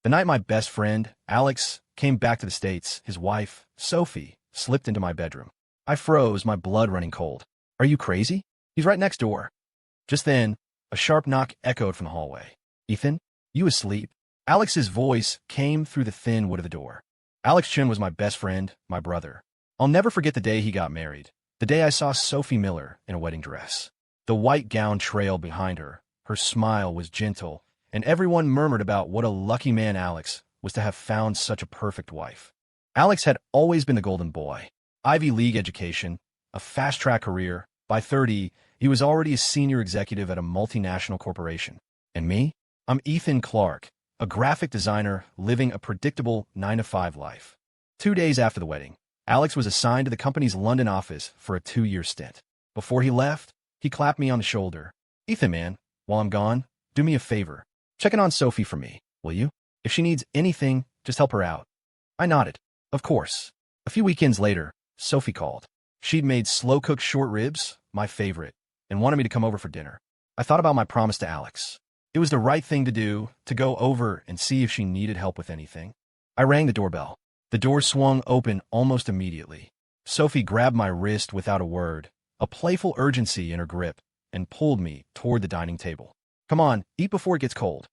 The night my best friend, Alex, came back to the States, his wife, Sophie, slipped into my bedroom. I froze, my blood running cold. Are you crazy? He's right next door. Just then, a sharp knock echoed from the hallway. Ethan, you asleep? Alex's voice came through the thin wood of the door. Alex Chun was my best friend, my brother. I'll never forget the day he got married, the day I saw Sophie Miller in a wedding dress. The white gown trailed behind her, her smile was gentle, and everyone murmured about what a lucky man Alex was to have found such a perfect wife. Alex had always been the golden boy. Ivy League education, a fast-track career. By 30, he was already a senior executive at a multinational corporation. And me? I'm Ethan Clark, a graphic designer living a predictable 9-to-5 life. 2 days after the wedding, Alex was assigned to the company's London office for a 2-year stint. Before he left, he clapped me on the shoulder. Ethan, man, while I'm gone, do me a favor. Check in on Sophie for me, will you? If she needs anything, just help her out. I nodded. Of course. A few weekends later, Sophie called. She'd made slow-cooked short ribs, my favorite, and wanted me to come over for dinner. I thought about my promise to Alex. It was the right thing to do, to go over and see if she needed help with anything. I rang the doorbell. The door swung open almost immediately. Sophie grabbed my wrist without a word, a playful urgency in her grip, and pulled me toward the dining table. Come on, eat before it gets cold.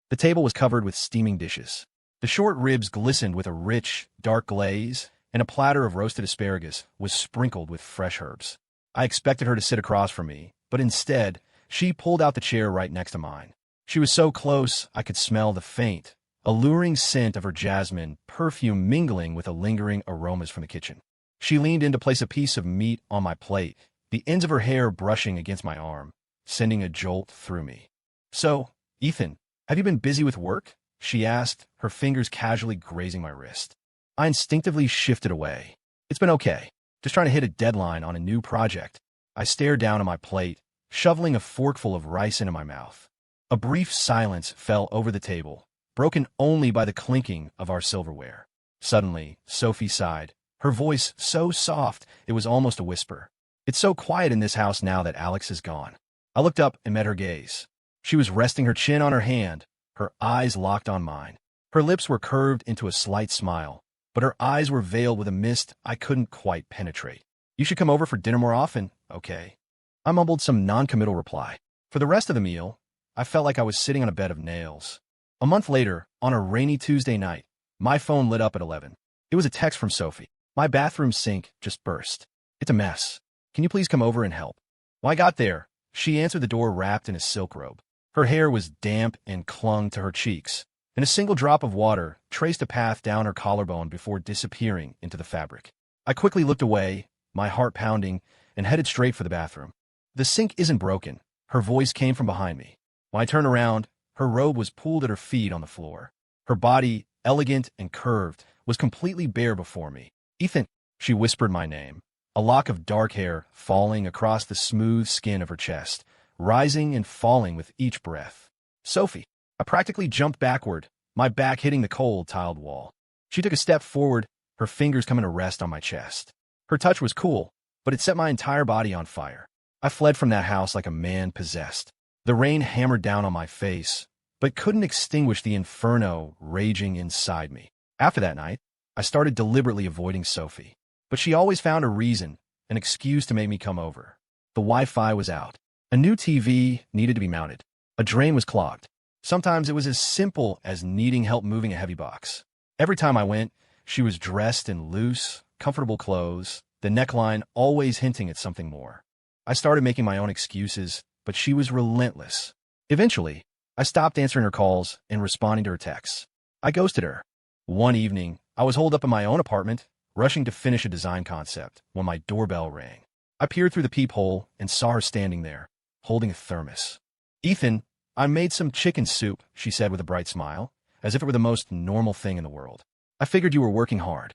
The table was covered with steaming dishes. The short ribs glistened with a rich, dark glaze, and a platter of roasted asparagus was sprinkled with fresh herbs. I expected her to sit across from me, but instead, she pulled out the chair right next to mine. She was so close I could smell the faint, alluring scent of her jasmine perfume mingling with the lingering aromas from the kitchen. She leaned in to place a piece of meat on my plate, the ends of her hair brushing against my arm, sending a jolt through me. So, Ethan, have you been busy with work? She asked, her fingers casually grazing my wrist. I instinctively shifted away. It's been okay. Just trying to hit a deadline on a new project. I stared down at my plate, shoveling a forkful of rice into my mouth. A brief silence fell over the table, broken only by the clinking of our silverware. Suddenly, Sophie sighed, her voice so soft it was almost a whisper. It's so quiet in this house now that Alex is gone. I looked up and met her gaze. She was resting her chin on her hand, her eyes locked on mine. Her lips were curved into a slight smile, but her eyes were veiled with a mist I couldn't quite penetrate. You should come over for dinner more often, okay? I mumbled some non-committal reply. For the rest of the meal, I felt like I was sitting on a bed of nails. A month later, on a rainy Tuesday night, my phone lit up at 11. It was a text from Sophie. My bathroom sink just burst. It's a mess. Can you please come over and help? When I got there, she answered the door wrapped in a silk robe. Her hair was damp and clung to her cheeks, and a single drop of water traced a path down her collarbone before disappearing into the fabric. I quickly looked away, my heart pounding, and headed straight for the bathroom. The sink isn't broken. Her voice came from behind me. When I turned around, her robe was pulled at her feet on the floor. Her body, elegant and curved, was completely bare before me. Ethan, she whispered my name, a lock of dark hair falling across the smooth skin of her chest, rising and falling with each breath. Sophie. I practically jumped backward, my back hitting the cold, tiled wall. She took a step forward, her fingers coming to rest on my chest. Her touch was cool, but it set my entire body on fire. I fled from that house like a man possessed. The rain hammered down on my face, but couldn't extinguish the inferno raging inside me. After that night, I started deliberately avoiding Sophie, but she always found a reason, an excuse to make me come over. The Wi-Fi was out. A new TV needed to be mounted. A drain was clogged. Sometimes it was as simple as needing help moving a heavy box. Every time I went, she was dressed in loose, comfortable clothes, the neckline always hinting at something more. I started making my own excuses, but she was relentless. Eventually, I stopped answering her calls and responding to her texts. I ghosted her. One evening, I was holed up in my own apartment, rushing to finish a design concept, when my doorbell rang. I peered through the peephole and saw her standing there, holding a thermos. Ethan, I made some chicken soup, she said with a bright smile, as if it were the most normal thing in the world. I figured you were working hard.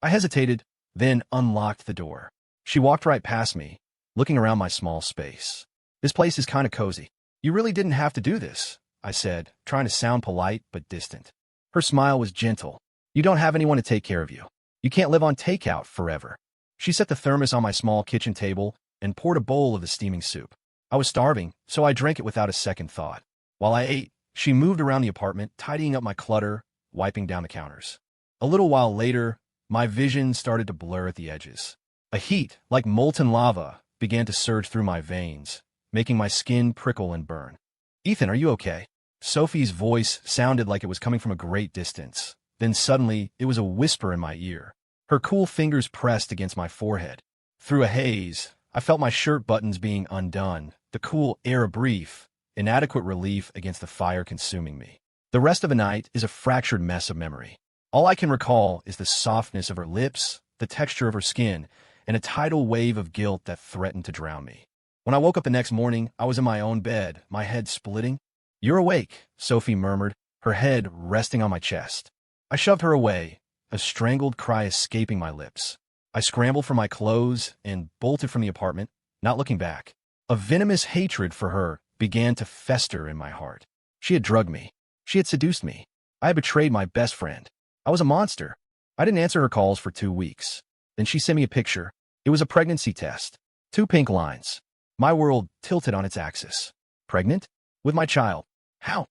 I hesitated, then unlocked the door. She walked right past me, looking around my small space. This place is kind of cozy. You really didn't have to do this, I said, trying to sound polite but distant. Her smile was gentle. You don't have anyone to take care of you. You can't live on takeout forever. She set the thermos on my small kitchen table and poured a bowl of the steaming soup. I was starving, so I drank it without a second thought. While I ate, she moved around the apartment, tidying up my clutter, wiping down the counters. A little while later, my vision started to blur at the edges. A heat, like molten lava, began to surge through my veins, making my skin prickle and burn. "Ethan, are you okay?" Sophie's voice sounded like it was coming from a great distance. Then suddenly, it was a whisper in my ear. Her cool fingers pressed against my forehead. Through a haze, I felt my shirt buttons being undone, the cool air a brief, inadequate relief against the fire consuming me. The rest of the night is a fractured mess of memory. All I can recall is the softness of her lips, the texture of her skin, and a tidal wave of guilt that threatened to drown me. When I woke up the next morning, I was in my own bed, my head splitting. "You're awake," Sophie murmured, her head resting on my chest. I shoved her away, a strangled cry escaping my lips. I scrambled for my clothes and bolted from the apartment, not looking back. A venomous hatred for her began to fester in my heart. She had drugged me. She had seduced me. I had betrayed my best friend. I was a monster. I didn't answer her calls for 2 weeks. Then she sent me a picture. It was a pregnancy test. 2 pink lines. My world tilted on its axis. Pregnant? With my child. How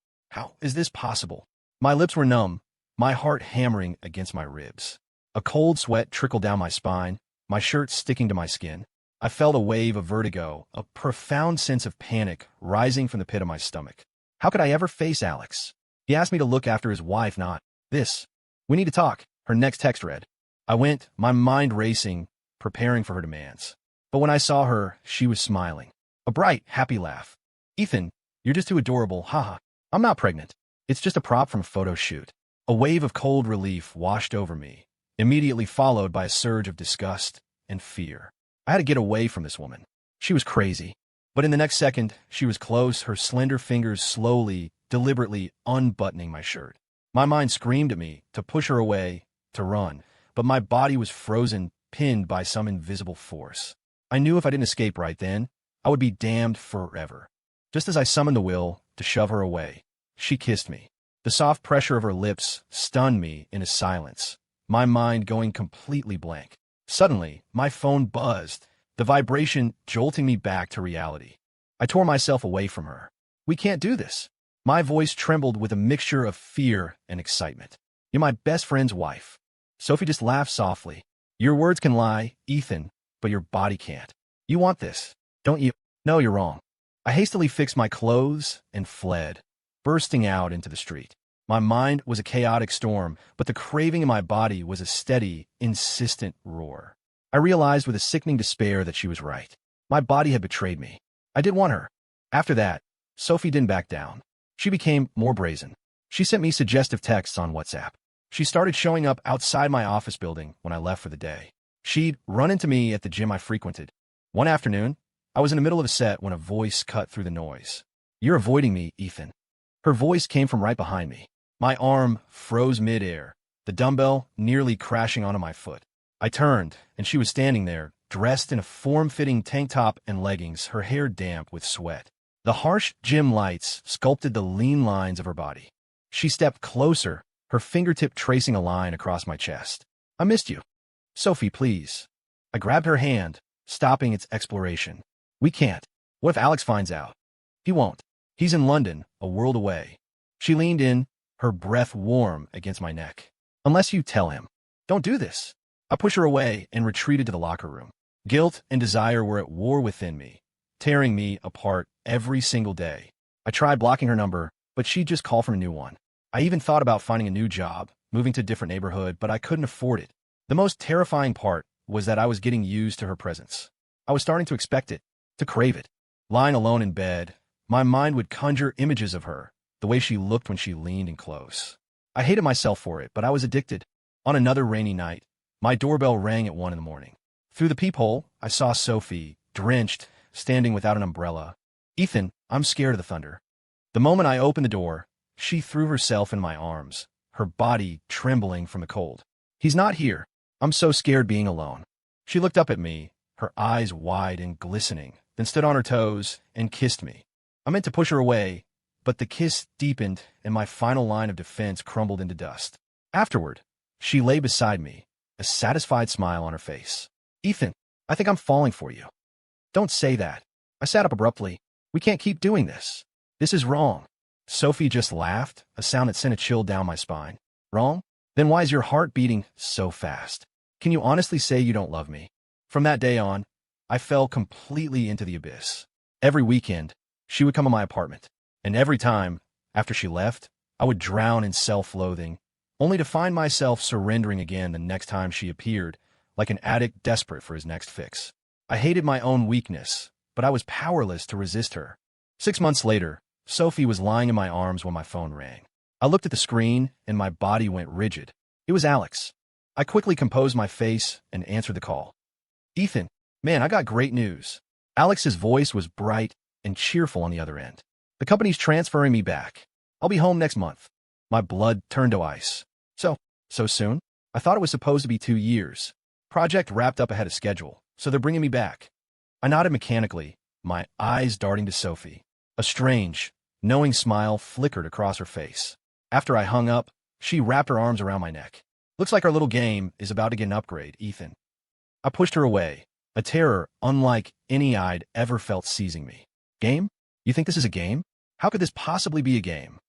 is this possible? My lips were numb, my heart hammering against my ribs. A cold sweat trickled down my spine, my shirt sticking to my skin. I felt a wave of vertigo, a profound sense of panic rising from the pit of my stomach. How could I ever face Alex? He asked me to look after his wife, not this. "We need to talk," her next text read. I went, my mind racing, preparing for her demands. But when I saw her, she was smiling. A bright, happy laugh. "Ethan, you're just too adorable, haha. I'm not pregnant. It's just a prop from a photo shoot." A wave of cold relief washed over me, immediately followed by a surge of disgust and fear. I had to get away from this woman. She was crazy. But in the next second, she was close, her slender fingers slowly, deliberately unbuttoning my shirt. My mind screamed at me to push her away, to run, but my body was frozen, pinned by some invisible force. I knew if I didn't escape right then, I would be damned forever. Just as I summoned the will to shove her away, she kissed me. The soft pressure of her lips stunned me into silence, my mind going completely blank. Suddenly, my phone buzzed, the vibration jolting me back to reality. I tore myself away from her. "We can't do this." My voice trembled with a mixture of fear and excitement. "You're my best friend's wife." Sophie just laughed softly. "Your words can lie, Ethan, but your body can't. You want this, don't you?" "No, you're wrong." I hastily fixed my clothes and fled, bursting out into the street. My mind was a chaotic storm, but the craving in my body was a steady, insistent roar. I realized with a sickening despair that she was right. My body had betrayed me. I did want her. After that, Sophie didn't back down. She became more brazen. She sent me suggestive texts on WhatsApp. She started showing up outside my office building when I left for the day. She'd run into me at the gym I frequented. One afternoon, I was in the middle of a set when a voice cut through the noise. "You're avoiding me, Ethan." Her voice came from right behind me. My arm froze midair, the dumbbell nearly crashing onto my foot. I turned, and she was standing there, dressed in a form-fitting tank top and leggings, her hair damp with sweat. The harsh gym lights sculpted the lean lines of her body. She stepped closer, her fingertip tracing a line across my chest. "I missed you." "Sophie, please." I grabbed her hand, stopping its exploration. "We can't. What if Alex finds out?" "He won't. He's in London, a world away." She leaned in, her breath warm against my neck. "Unless you tell him." "Don't do this." I pushed her away and retreated to the locker room. Guilt and desire were at war within me, tearing me apart every single day. I tried blocking her number, but she'd just call from a new one. I even thought about finding a new job, moving to a different neighborhood, but I couldn't afford it. The most terrifying part was that I was getting used to her presence. I was starting to expect it, to crave it. Lying alone in bed, my mind would conjure images of her, the way she looked when she leaned in close. I hated myself for it, but I was addicted. On another rainy night, my doorbell rang at 1 in the morning. Through the peephole, I saw Sophie, drenched, standing without an umbrella. "Ethan, I'm scared of the thunder." The moment I opened the door, she threw herself in my arms, her body trembling from the cold. "He's not here. I'm so scared being alone." She looked up at me, her eyes wide and glistening, then stood on her toes and kissed me. I meant to push her away, but the kiss deepened and my final line of defense crumbled into dust. Afterward, she lay beside me, a satisfied smile on her face. "Ethan, I think I'm falling for you." "Don't say that." I sat up abruptly. "We can't keep doing this. This is wrong." Sophie just laughed, a sound that sent a chill down my spine. Wrong? Then why is your heart beating so fast? Can you honestly say you don't love me? From that day on, I fell completely into the abyss. Every weekend, she would come to my apartment, and every time, after she left, I would drown in self-loathing, only to find myself surrendering again the next time she appeared, like an addict desperate for his next fix. I hated my own weakness, but I was powerless to resist her. 6 months later, Sophie was lying in my arms when my phone rang. I looked at the screen, and my body went rigid. It was Alex. I quickly composed my face and answered the call. Ethan, man, I got great news. Alex's voice was bright and cheerful on the other end. The company's transferring me back. I'll be home next month. My blood turned to ice. So soon? I thought it was supposed to be 2 years. Project wrapped up ahead of schedule, so they're bringing me back. I nodded mechanically, my eyes darting to Sophie. A strange, knowing smile flickered across her face. After I hung up, she wrapped her arms around my neck. Looks like our little game is about to get an upgrade, Ethan. I pushed her away, a terror unlike any I'd ever felt seizing me. Game? You think this is a game? How could this possibly be a game?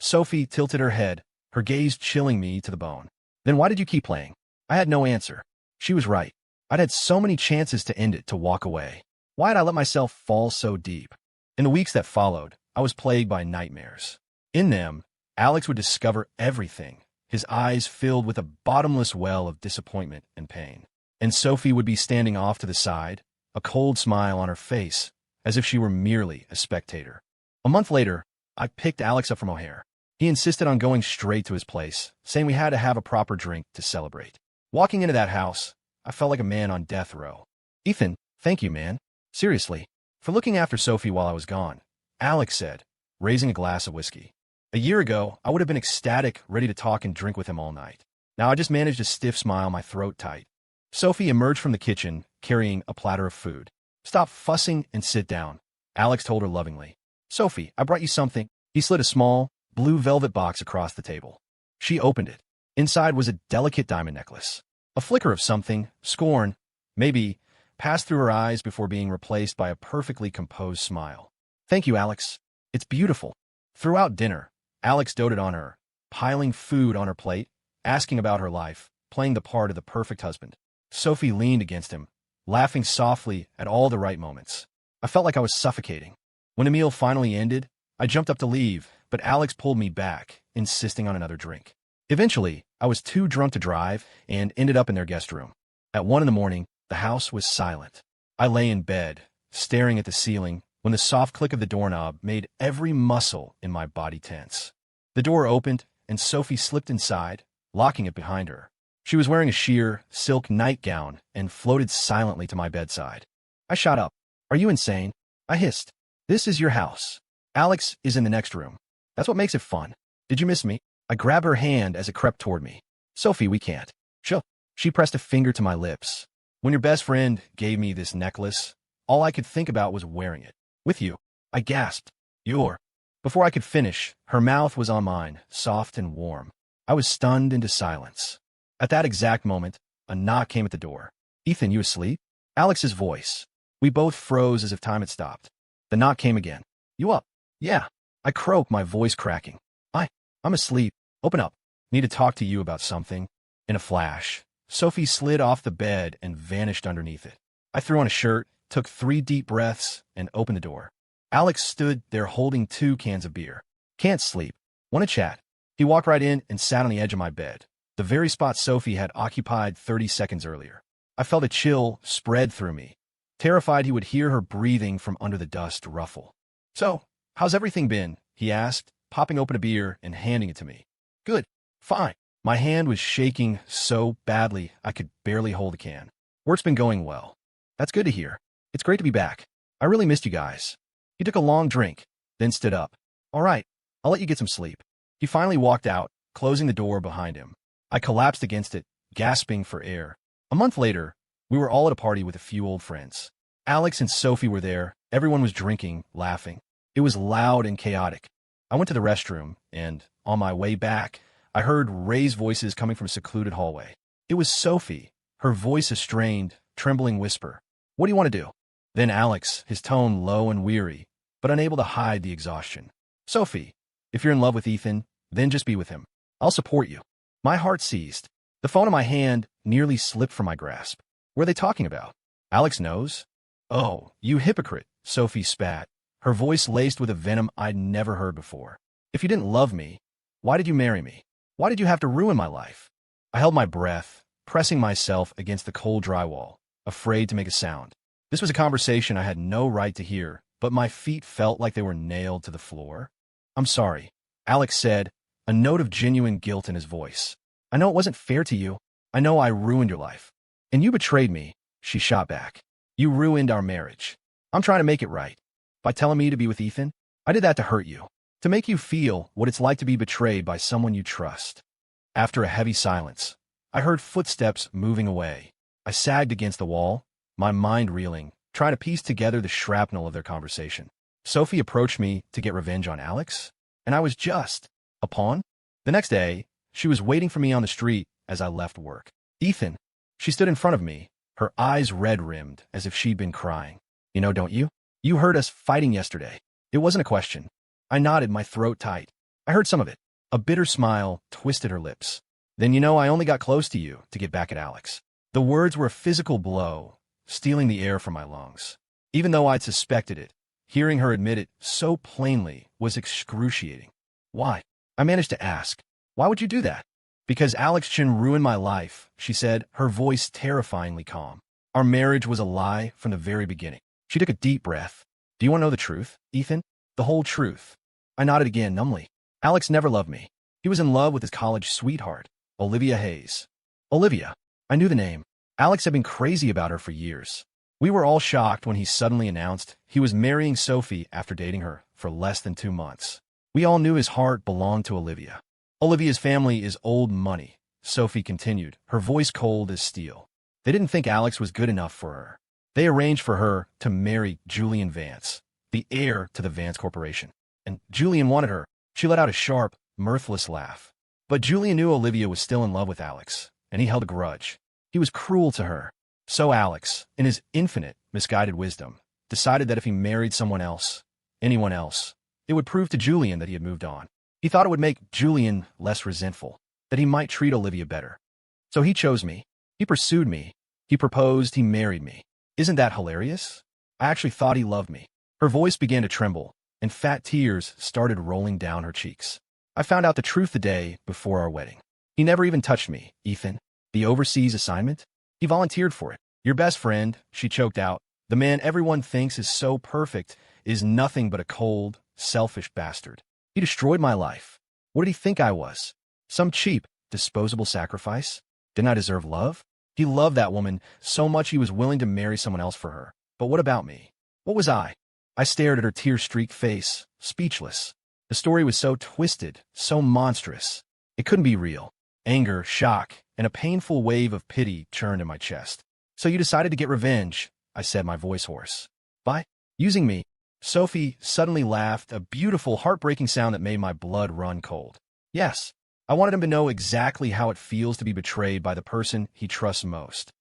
Sophie tilted her head, her gaze chilling me to the bone. Then why did you keep playing? I had no answer. She was right. I'd had so many chances to end it, to walk away. Why had I let myself fall so deep? In the weeks that followed, I was plagued by nightmares. In them, Alex would discover everything, his eyes filled with a bottomless well of disappointment and pain. And Sophie would be standing off to the side, a cold smile on her face, as if she were merely a spectator. A month later, I picked Alex up from O'Hare. He insisted on going straight to his place, saying we had to have a proper drink to celebrate. Walking into that house, I felt like a man on death row. Ethan, thank you, man. Seriously, for looking after Sophie while I was gone, Alex said, raising a glass of whiskey. A year ago, I would have been ecstatic, ready to talk and drink with him all night. Now I just managed a stiff smile, my throat tight. Sophie emerged from the kitchen, carrying a platter of food. Stop fussing and sit down, Alex told her lovingly. Sophie, I brought you something. He slid a small, blue velvet box across the table. She opened it. Inside was a delicate diamond necklace. A flicker of something, scorn, maybe, passed through her eyes before being replaced by a perfectly composed smile. Thank you, Alex. It's beautiful. Throughout dinner, Alex doted on her, piling food on her plate, asking about her life, playing the part of the perfect husband. Sophie leaned against him, laughing softly at all the right moments. I felt like I was suffocating. When the meal finally ended, I jumped up to leave, but Alex pulled me back, insisting on another drink. Eventually, I was too drunk to drive and ended up in their guest room. At 1 a.m, the house was silent. I lay in bed, staring at the ceiling, when the soft click of the doorknob made every muscle in my body tense. The door opened, and Sophie slipped inside, locking it behind her. She was wearing a sheer, silk nightgown and floated silently to my bedside. I shot up. Are you insane? I hissed. This is your house. Alex is in the next room. That's what makes it fun. Did you miss me? I grabbed her hand as it crept toward me. Sophie, we can't. Sure. She pressed a finger to my lips. When your best friend gave me this necklace, all I could think about was wearing it. With you. I gasped. Before I could finish, her mouth was on mine, soft and warm. I was stunned into silence. At that exact moment, a knock came at the door. Ethan, you asleep? Alex's voice. We both froze as if time had stopped. The knock came again. You up? Yeah. I croaked, my voice cracking. I'm asleep. Open up. Need to talk to you about something. In a flash, Sophie slid off the bed and vanished underneath it. I threw on a shirt, took 3 deep breaths, and opened the door. Alex stood there holding 2 cans of beer. Can't sleep. Want to chat? He walked right in and sat on the edge of my bed, the very spot Sophie had occupied 30 seconds earlier. I felt a chill spread through me, terrified he would hear her breathing from under the dust ruffle. So, how's everything been? He asked, popping open a beer and handing it to me. Good. Fine. My hand was shaking so badly I could barely hold the can. Work's been going well. That's good to hear. It's great to be back. I really missed you guys. He took a long drink, then stood up. All right, I'll let you get some sleep. He finally walked out, closing the door behind him. I collapsed against it, gasping for air. A month later, we were all at a party with a few old friends. Alex and Sophie were there. Everyone was drinking, laughing. It was loud and chaotic. I went to the restroom, and on my way back, I heard raised voices coming from a secluded hallway. It was Sophie, her voice a strained, trembling whisper. What do you want to do? Then Alex, his tone low and weary, but unable to hide the exhaustion. Sophie, if you're in love with Ethan, then just be with him. I'll support you. My heart seized. The phone in my hand nearly slipped from my grasp. What are they talking about? Alex knows? Oh, you hypocrite, Sophie spat, her voice laced with a venom I'd never heard before. If you didn't love me, why did you marry me? Why did you have to ruin my life? I held my breath, pressing myself against the cold drywall, afraid to make a sound. This was a conversation I had no right to hear, but my feet felt like they were nailed to the floor. I'm sorry, Alex said, a note of genuine guilt in his voice. I know it wasn't fair to you. I know I ruined your life. And you betrayed me, she shot back. You ruined our marriage. I'm trying to make it right. By telling me to be with Ethan, I did that to hurt you, to make you feel what it's like to be betrayed by someone you trust. After a heavy silence, I heard footsteps moving away. I sagged against the wall, my mind reeling, trying to piece together the shrapnel of their conversation. Sophie approached me to get revenge on Alex, and I was just a pawn? The next day, she was waiting for me on the street as I left work. Ethan, she stood in front of me, her eyes red-rimmed as if she'd been crying. You know, don't you? You heard us fighting yesterday. It wasn't a question. I nodded, my throat tight. I heard some of it. A bitter smile twisted her lips. Then you know I only got close to you to get back at Alex. The words were a physical blow, stealing the air from my lungs. Even though I'd suspected it, hearing her admit it so plainly was excruciating. Why? I managed to ask. Why would you do that? Because Alex Chin ruined my life, she said, her voice terrifyingly calm. Our marriage was a lie from the very beginning. She took a deep breath. Do you want to know the truth, Ethan? The whole truth. I nodded again, numbly. Alex never loved me. He was in love with his college sweetheart, Olivia Hayes. Olivia. I knew the name. Alex had been crazy about her for years. We were all shocked when he suddenly announced he was marrying Sophie after dating her for less than 2 months. We all knew his heart belonged to Olivia. Olivia's family is old money, Sophie continued, her voice cold as steel. They didn't think Alex was good enough for her. They arranged for her to marry Julian Vance, the heir to the Vance Corporation. And Julian wanted her. She let out a sharp, mirthless laugh. But Julian knew Olivia was still in love with Alex, and he held a grudge. He was cruel to her. So Alex, in his infinite, misguided wisdom, decided that if he married someone else, anyone else, it would prove to Julian that he had moved on. He thought it would make Julian less resentful, that he might treat Olivia better. So he chose me. He pursued me. He proposed. He married me. Isn't that hilarious? I actually thought he loved me. Her voice began to tremble, and fat tears started rolling down her cheeks. I found out the truth the day before our wedding. He never even touched me, Ethan. The overseas assignment? He volunteered for it. Your best friend, she choked out, the man everyone thinks is so perfect, is nothing but a cold, selfish bastard. He destroyed my life. What did he think I was? Some cheap, disposable sacrifice? Didn't I deserve love? He loved that woman so much he was willing to marry someone else for her. But what about me? What was I? I stared at her tear-streaked face, speechless. The story was so twisted, so monstrous. It couldn't be real. Anger, shock, and a painful wave of pity churned in my chest. So you decided to get revenge, I said, my voice hoarse. By using me. Sophie suddenly laughed, a beautiful, heartbreaking sound that made my blood run cold. Yes, I wanted him to know exactly how it feels to be betrayed by the person he trusts most.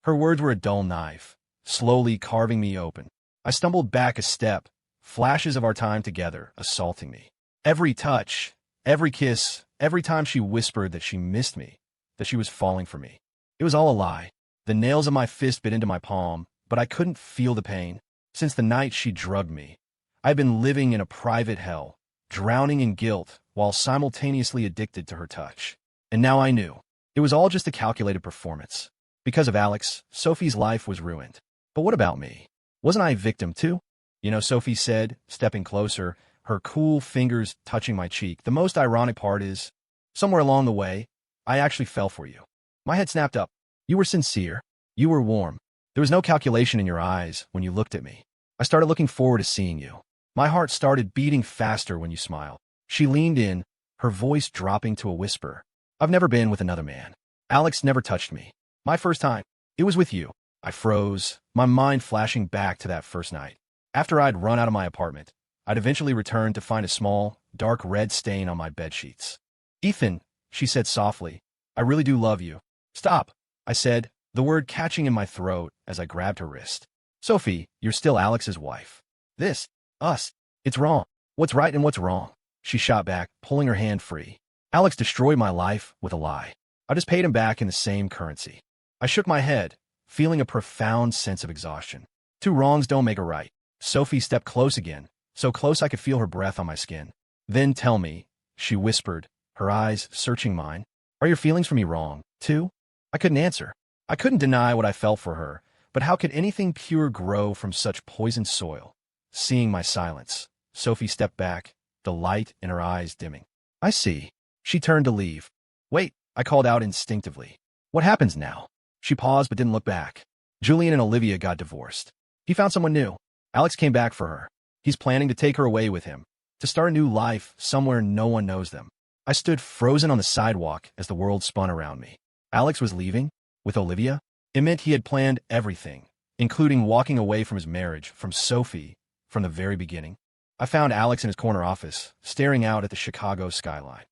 Her words were a dull knife, slowly carving me open. I stumbled back a step, flashes of our time together assaulting me. Every touch, every kiss, every time she whispered that she missed me, that she was falling for me. It was all a lie. The nails of my fist bit into my palm, but I couldn't feel the pain. Since the night she drugged me, I'd been living in a private hell, drowning in guilt while simultaneously addicted to her touch. And now I knew. It was all just a calculated performance. Because of Alex, Sophie's life was ruined. But what about me? Wasn't I a victim too? You know, Sophie said, stepping closer, her cool fingers touching my cheek. The most ironic part is, somewhere along the way, I actually fell for you. My head snapped up. You were sincere. You were warm. There was no calculation in your eyes when you looked at me. I started looking forward to seeing you. My heart started beating faster when you smiled. She leaned in, her voice dropping to a whisper. I've never been with another man. Alex never touched me. My first time, it was with you. I froze, my mind flashing back to that first night. After I'd run out of my apartment, I'd eventually returned to find a small, dark red stain on my bedsheets. Ethan, she said softly, I really do love you. Stop, I said, the word catching in my throat as I grabbed her wrist. Sophie, you're still Alex's wife. This, us, it's wrong. What's right and what's wrong? She shot back, pulling her hand free. Alex destroyed my life with a lie. I just paid him back in the same currency. I shook my head, feeling a profound sense of exhaustion. Two wrongs don't make a right. Sophie stepped close again, so close I could feel her breath on my skin. Then tell me, she whispered, her eyes searching mine. Are your feelings for me wrong, too? I couldn't answer. I couldn't deny what I felt for her, but how could anything pure grow from such poisoned soil? Seeing my silence, Sophie stepped back, the light in her eyes dimming. I see. She turned to leave. Wait, I called out instinctively. What happens now? She paused but didn't look back. Julian and Olivia got divorced. He found someone new. Alex came back for her. He's planning to take her away with him, to start a new life somewhere no one knows them. I stood frozen on the sidewalk as the world spun around me. Alex was leaving? With Olivia? It meant he had planned everything, including walking away from his marriage, from Sophie, from the very beginning. I found Alex in his corner office, staring out at the Chicago skyline.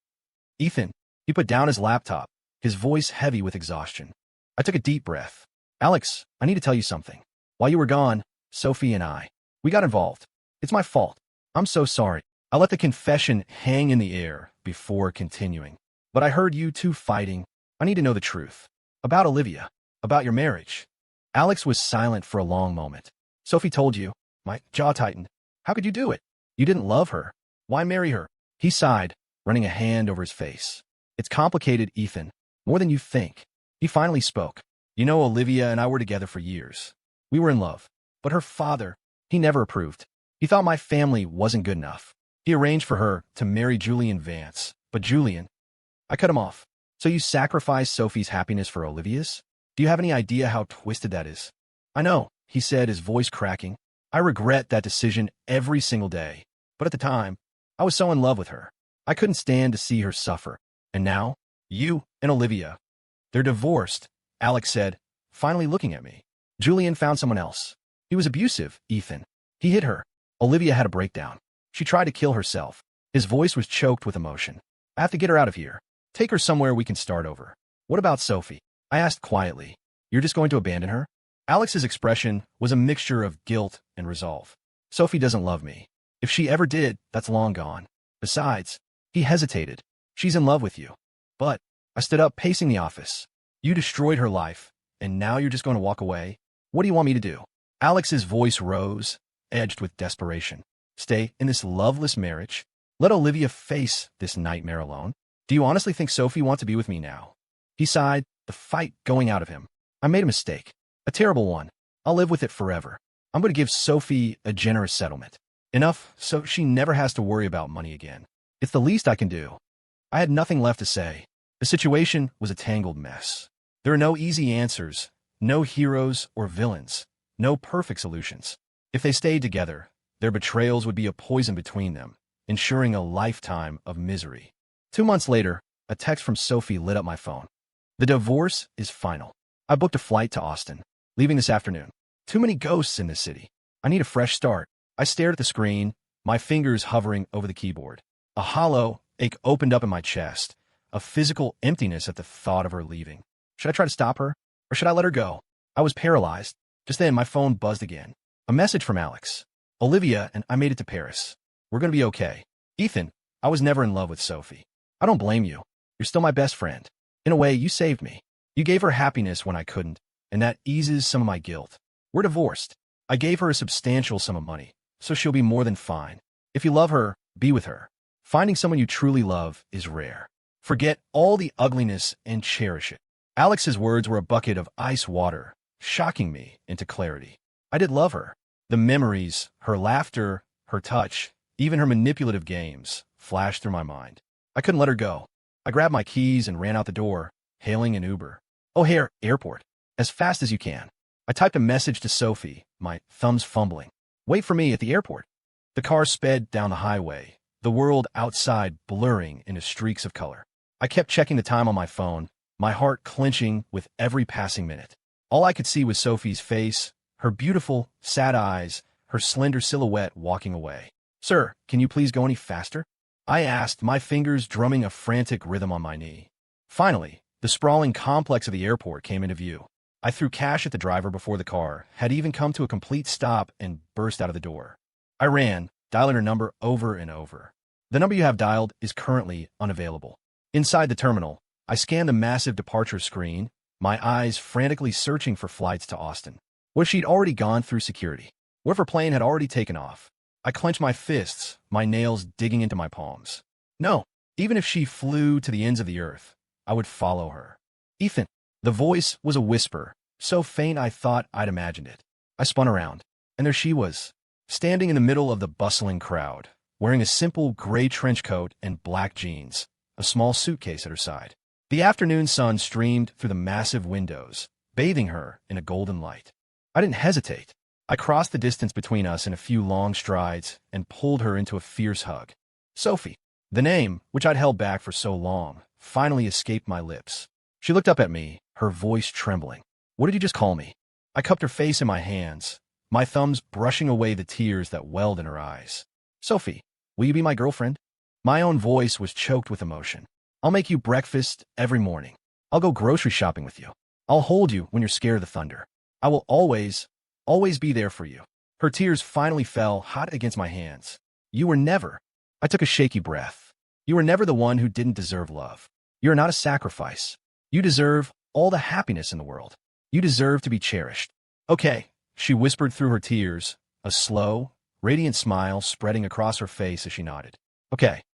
Ethan, he put down his laptop, his voice heavy with exhaustion. I took a deep breath. Alex, I need to tell you something. While you were gone, Sophie and we got involved. It's my fault. I'm so sorry. I let the confession hang in the air before continuing. But I heard you two fighting. I need to know the truth. About Olivia. About your marriage. Alex was silent for a long moment. Sophie told you. My jaw tightened. How could you do it? You didn't love her. Why marry her? He sighed, running a hand over his face. It's complicated, Ethan. More than you think. He finally spoke. You know, Olivia and I were together for years. We were in love. But her father, he never approved. He thought my family wasn't good enough. He arranged for her to marry Julian Vance. But Julian, I cut him off. So you sacrificed Sophie's happiness for Olivia's? Do you have any idea how twisted that is? I know, he said, his voice cracking. I regret that decision every single day. But at the time, I was so in love with her. I couldn't stand to see her suffer. And now, you and Olivia. They're divorced, Alex said, finally looking at me. Julian found someone else. He was abusive, Ethan. He hit her. Olivia had a breakdown. She tried to kill herself. His voice was choked with emotion. I have to get her out of here. Take her somewhere we can start over. What about Sophie? I asked quietly. You're just going to abandon her? Alex's expression was a mixture of guilt and resolve. Sophie doesn't love me. If she ever did, that's long gone. Besides, he hesitated. She's in love with you. But I stood up, pacing the office. You destroyed her life, and now you're just going to walk away? What do you want me to do? Alex's voice rose, edged with desperation. Stay in this loveless marriage? Let Olivia face this nightmare alone? Do you honestly think Sophie wants to be with me now? He sighed, the fight going out of him. I made a mistake. A terrible one. I'll live with it forever. I'm going to give Sophie a generous settlement. Enough so she never has to worry about money again. It's the least I can do. I had nothing left to say. The situation was a tangled mess. There are no easy answers, no heroes or villains, no perfect solutions. If they stayed together, their betrayals would be a poison between them, ensuring a lifetime of misery. 2 months later, a text from Sophie lit up my phone. The divorce is final. I booked a flight to Austin, leaving this afternoon. Too many ghosts in this city. I need a fresh start. I stared at the screen, my fingers hovering over the keyboard. A hollow ache opened up in my chest, a physical emptiness at the thought of her leaving. Should I try to stop her, or should I let her go? I was paralyzed. Just then, my phone buzzed again. A message from Alex. Olivia and I made it to Paris. We're going to be okay. Ethan, I was never in love with Sophie. I don't blame you. You're still my best friend. In a way, you saved me. You gave her happiness when I couldn't, and that eases some of my guilt. We're divorced. I gave her a substantial sum of money, so she'll be more than fine. If you love her, be with her. Finding someone you truly love is rare. Forget all the ugliness and cherish it. Alex's words were a bucket of ice water, shocking me into clarity. I did love her. The memories, her laughter, her touch, even her manipulative games, flashed through my mind. I couldn't let her go. I grabbed my keys and ran out the door, hailing an Uber. O'Hare Airport. As fast as you can. I typed a message to Sophie, my thumbs fumbling. Wait for me at the airport. The car sped down the highway, the world outside blurring into streaks of color. I kept checking the time on my phone, my heart clenching with every passing minute. All I could see was Sophie's face, her beautiful, sad eyes, her slender silhouette walking away. Sir, can you please go any faster? I asked, my fingers drumming a frantic rhythm on my knee. Finally, the sprawling complex of the airport came into view. I threw cash at the driver before the car had even come to a complete stop and burst out of the door. I ran, dialing her number over and over. The number you have dialed is currently unavailable. Inside the terminal, I scanned the massive departure screen, my eyes frantically searching for flights to Austin. What if she'd already gone through security? What if her plane had already taken off? I clenched my fists, my nails digging into my palms. No, even if she flew to the ends of the earth, I would follow her. Ethan. The voice was a whisper, so faint I thought I'd imagined it. I spun around, and there she was, standing in the middle of the bustling crowd, wearing a simple gray trench coat and black jeans, a small suitcase at her side. The afternoon sun streamed through the massive windows, bathing her in a golden light. I didn't hesitate. I crossed the distance between us in a few long strides and pulled her into a fierce hug. Sophie. The name, which I'd held back for so long, finally escaped my lips. She looked up at me, her voice trembling. What did you just call me? I cupped her face in my hands, my thumbs brushing away the tears that welled in her eyes. Sophie, will you be my girlfriend? My own voice was choked with emotion. I'll make you breakfast every morning. I'll go grocery shopping with you. I'll hold you when you're scared of the thunder. I will always be there for you. Her tears finally fell hot against my hands. You were never. I took a shaky breath. You were never the one who didn't deserve love. You are not a sacrifice. You deserve all the happiness in the world. You deserve to be cherished. Okay, she whispered through her tears, a slow, radiant smile spreading across her face as she nodded. Okay,